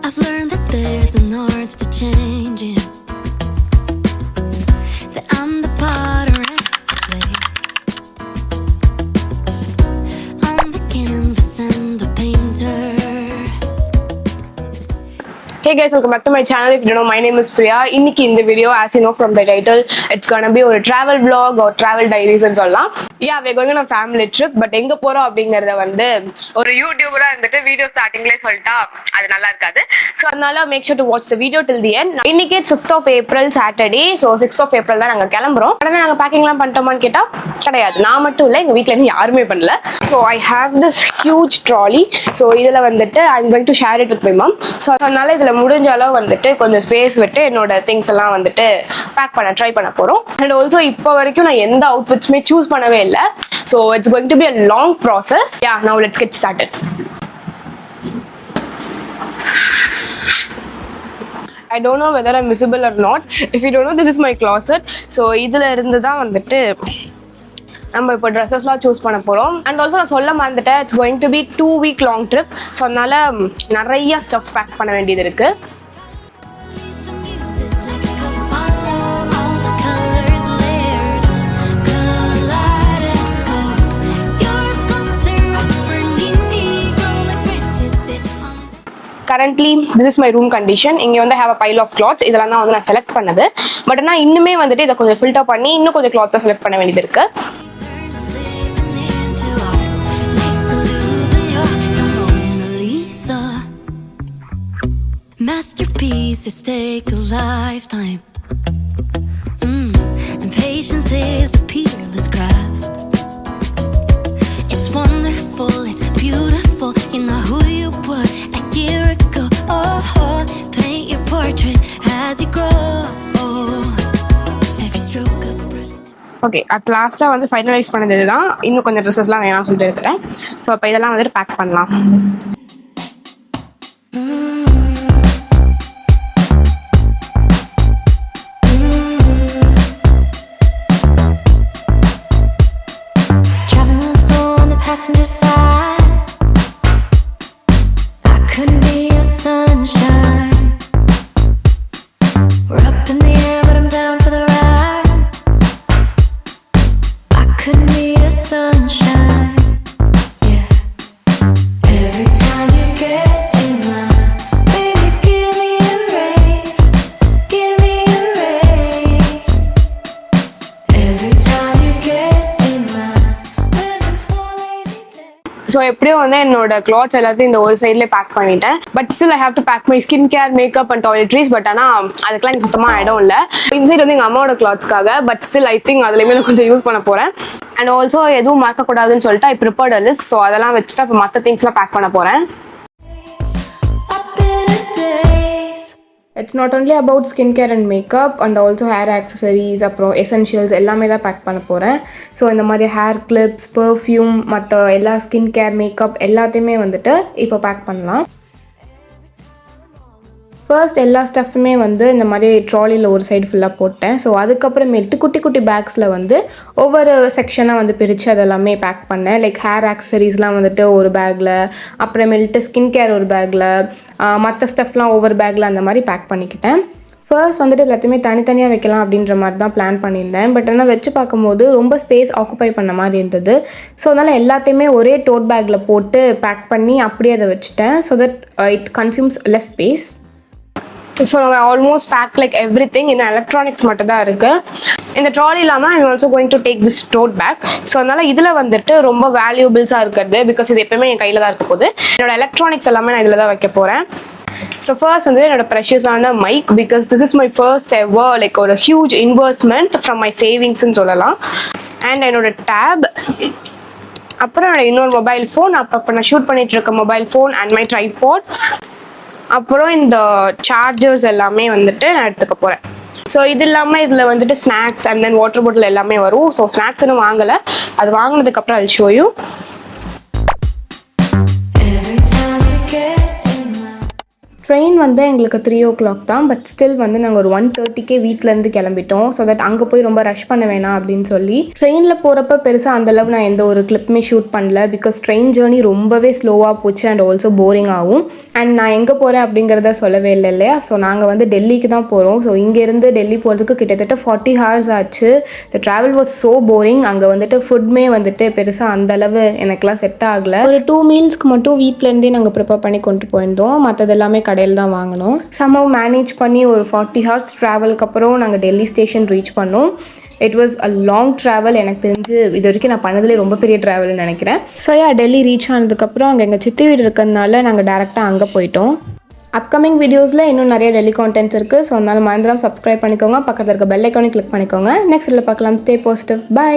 I've learned that there's an art to changing, that I'm the potter and the clay, I'm the canvas and the painter. Hey guys, welcome back to my channel. If you don't know, my name is Priya. இன்னைக்கு இந்த video, as you know from the title, it's gonna be ஒரு travel vlog or travel diaries ன்னு சொல்லலாம். Yeah, we're going on a family trip, but எங்க போறோம் அப்படிங்கறத வந்து ஒரு யூடியூபரா இருந்துட்டு வீடியோ ஸ்டார்டிங்லேயே சொல்லிட்டா அது நல்லா இருக்காது. ஸோ அதனால make sure to watch the video till the end. இன்னைக்கு 5th of April Saturday, so 6th of April தான் நாங்க கிளம்புறோம். உடனே நாங்க பேக்கிங்லாம் பண்ணிட்டோமான்னு கேட்டா கிடையாது. நான் மட்டும் இல்லை, எங்க வீட்டுல இருந்து யாருமே பண்ணல. So I have this huge trolley. So இதுல வந்துட்டு I am going to share it with my mum. So அதனால இதுல முடிஞ்ச அளவு வந்துட்டு கொஞ்சம் ஸ்பேஸ் விட்டு என்னோட திங்ஸ் எல்லாம் வந்துட்டு பேக் பண்ண ட்ரை பண்ண போறோம். அண்ட் ஆல்சோ இப்போ வரைக்கும் நான் எந்த அவுட்ஃபிட்ஸுமே சூஸ் பண்ணவே இல்லை. So it's going to be a long process. Yeah, now let's get started. I don't know whether I'm visible or not. If you don't know, this is my closet. So இதுல இருந்து தான் வந்துட்டு நம்ம இப்போ ட்ரெஸ்ஸஸ்லாம் choose பண்ண போகிறோம். And also நான் சொல்ல மறந்துட்டேன், it's going to be 2 week long trip. So அதனால நிறைய ஸ்டஃப் பேக் பண்ண வேண்டியது இருக்குது. Currently, this is my room condition. இங்கே வந்து have a pile of clothes. இதெல்லாம் தான் வந்து நான் செலக்ட் பண்ணது. பட் ஆனால் இன்னுமே வந்துட்டு இதை கொஞ்சம் ஃபில்டர் பண்ணி இன்னும் கொஞ்சம் கிளாத்தை செலக்ட் பண்ண வேண்டியது இருக்கு. Masterpieces take a lifetime. And patience is a peerless craft. It's wonderful, it's beautiful. You know who you were a year ago. Oh, paint your portrait as you grow. Every stroke of a brush. Okay, at லாஸ்ட்டாக வந்து finalise பண்ணது இதுதான். இன்னும் கொஞ்சம் ட்ரெஸ்ஸஸ்லாம் வேணாம்னு சொல்லிட்டு எடுத்துட்டேன். So அப்போ இதெல்லாம் வந்துட்டு பேக் பண்ணலாம். Passenger side, I couldn't be your sunshine. We're up in the air, but I'm down for the ride. I couldn't be your sunshine. Yeah. Every time you get in line, baby, give me a raise, give me a raise. Every time you get so எப்படியோ வந்து என்னோட clothes எல்லாத்தையும் இந்த ஒரு சைட்லேயே pack பண்ணிட்டேன். But still I have to pack my skin care, makeup and toiletries. But ஆனால் அதுக்கெல்லாம் எனக்கு சுத்தமாக இடம் இல்லை. இந்த சைடு வந்து எங்கள் அம்மாவோட கிளாத்ஸ்க்காக. பட் ஸ்டில் ஐ திங்க் அதுலேயுமே நான் கொஞ்சம் யூஸ் பண்ண போகிறேன். அண்ட் ஆல்சோ எதுவும் மறக்கக்கூடாதுன்னு சொல்லிட்டு ஐ ப்ரிப்பேர்ட் அ லிஸ்ட். ஸோ அதெல்லாம் வச்சுட்டு இப்போ மற்ற திங்ஸ்லாம் பேக் பண்ண போகிறேன். It's not only about skin care and makeup and also hair accessories, அப்புறம் எசென்ஷியல்ஸ் எல்லாமே தான் பேக் பண்ண போகிறேன். ஸோ இந்த மாதிரி ஹேர் கிளிப்ஸ், பர்ஃப்யூம், மற்ற எல்லா ஸ்கின் கேர், மேக்கப் எல்லாத்தையுமே வந்துட்டு இப்போ பேக் பண்ணலாம். ஃபர்ஸ்ட் எல்லா ஸ்டஃப்புமே வந்து இந்த மாதிரி ட்ராலியில் ஒரு சைடு ஃபுல்லாக போட்டேன். ஸோ அதுக்கப்புறமேட்டு குட்டி குட்டி பேக்ஸில் வந்து ஒவ்வொரு செக்ஷனாக வந்து பிரித்து அதெல்லாமே பேக் பண்ணேன். லைக் ஹேர் ஆக்சசரிஸ்லாம் வந்துட்டு ஒரு பேக்கில், அப்புறமேல்ட்டு ஸ்கின் கேர் ஒரு பேக்கில், மற்ற ஸ்டஃப்லாம் ஒவ்வொரு பேக்கில் அந்த மாதிரி பேக் பண்ணிக்கிட்டேன். ஃபர்ஸ்ட் வந்துட்டு எல்லாத்தையுமே தனித்தனியாக வைக்கலாம் அப்படின்ற மாதிரி தான் பிளான் பண்ணியிருந்தேன். பட் ஆனால் வச்சு பார்க்கும்போது ரொம்ப ஸ்பேஸ் ஆக்குப்பை பண்ண மாதிரி இருந்தது. ஸோ அதனால் எல்லாத்தையுமே ஒரே டோட் பேக்கில் போட்டு பேக் பண்ணி அப்படியே அதை வச்சுட்டேன். So that it consumes less space. So நம்ம almost pack like everything. இன்னும் எலக்ட்ரானிக்ஸ் மட்டும் தான் இருக்குது. இந்த ட்ராலி இல்லாமல் I'm also going to take this tote bag. So அதனால் இதில் வந்துட்டு ரொம்ப வேல்யூபிள்ஸாக இருக்கிறது, பிகாஸ் இது எப்பவுமே என் கையில் தான் இருக்க போகுது. என்னோட எலக்ட்ரானிக்ஸ் எல்லாமே நான் இதில் தான் வைக்க போகிறேன். ஸோ ஃபர்ஸ்ட் வந்து என்னோட ப்ரெஷியஸான mic, because this is my first ever like ஒரு ஹியூஜ் இன்வெஸ்ட்மெண்ட் ஃப்ரம் மை சேவிங்ஸ்ன்னு சொல்லலாம். அண்ட் என்னோட டேப், அப்புறம் என்னோட இன்னொரு மொபைல் ஃபோன், அப்போ நான் ஷூட் பண்ணிட்டு இருக்க mobile phone and my tripod, அப்புறம் இந்த சார்ஜர்ஸ் எல்லாமே வந்துட்டு நான் எடுத்துக்க போகிறேன். ஸோ இது இல்லாமல் இதில் வந்துட்டு snacks and then water bottle எல்லாமே வரும். ஸோ ஸ்நாக்ஸ் இன்னும் வாங்கலை, அது வாங்கினதுக்கப்புறம் I'll show you. ட்ரெயின் வந்து எங்களுக்கு 3 o'clock தான். பட் ஸ்டில் வந்து நாங்கள் ஒரு 1:30க்கே வீட்டிலேருந்து கிளம்பிட்டோம். ஸோ தட் அங்கே போய் ரொம்ப ரஷ் பண்ண வேணாம் அப்படின்னு சொல்லி. ட்ரெயினில் போகிறப்ப பெருசாக அந்தளவு நான் எந்த ஒரு கிளிப்புமே ஷூட் பண்ணல. பிகாஸ் ட்ரெயின் ஜேர்னி ரொம்பவே ஸ்லோவாக போச்சு அண்ட் ஆல்சோ போரிங் ஆகும். அண்ட் நான் எங்கே போகிறேன் அப்படிங்கிறத சொல்லவே இல்லை இல்லையா. ஸோ நாங்கள் வந்து டெல்லிக்கு தான் போகிறோம். ஸோ இங்கேருந்து டெல்லி போகிறதுக்கு கிட்டத்தட்ட 40 hours ஆச்சு. த ட்ராவல் வாஸ் ஸோ போரிங். அங்கே வந்துட்டு ஃபுட்மே வந்துட்டு பெருசாக அந்தளவு எனக்குலாம் செட் ஆகலை. ஒரு 2 mealsக்கு மட்டும் வீட்டிலேருந்தே நாங்கள் ப்ரிப்பேர் பண்ணி கொண்டு போயிருந்தோம். மற்றது எல்லாமே கடையில் தான் வாங்கினோம். சம்ஹவ் மேனேஜ் பண்ணி ஒரு 40 hours ட்ராவலுக்கு அப்புறம் நாங்கள் டெல்லி ஸ்டேஷன் ரீச் பண்ணோம். It was a long travel. எனக்கு தெரிஞ்சு இது வரைக்கும் நான் பண்ணதுலேயே ரொம்ப பெரிய ட்ராவல்னு நினைக்கிறேன். ஸோ டெல்லி ரீச் ஆனதுக்கப்புறம் அங்கே எங்கள் சித்தி வீடு இருக்கிறதுனால நாங்கள் டேரெக்டாக அங்கே போயிட்டோம். அப்கமிங் வீடியோஸில் இன்னும் நிறைய டெல்லி கான்டென்ட்ஸ் இருக்குது. ஸோ அதனால் மறந்துடாம சப்ஸ்கிரைப் பண்ணிக்கோங்க. பக்கத்தில் இருக்க பெல் ஐக்கானை கிளிக் பண்ணிக்கோங்க. நெக்ஸ்ட் பார்க்கலாம். Stay positive. பை.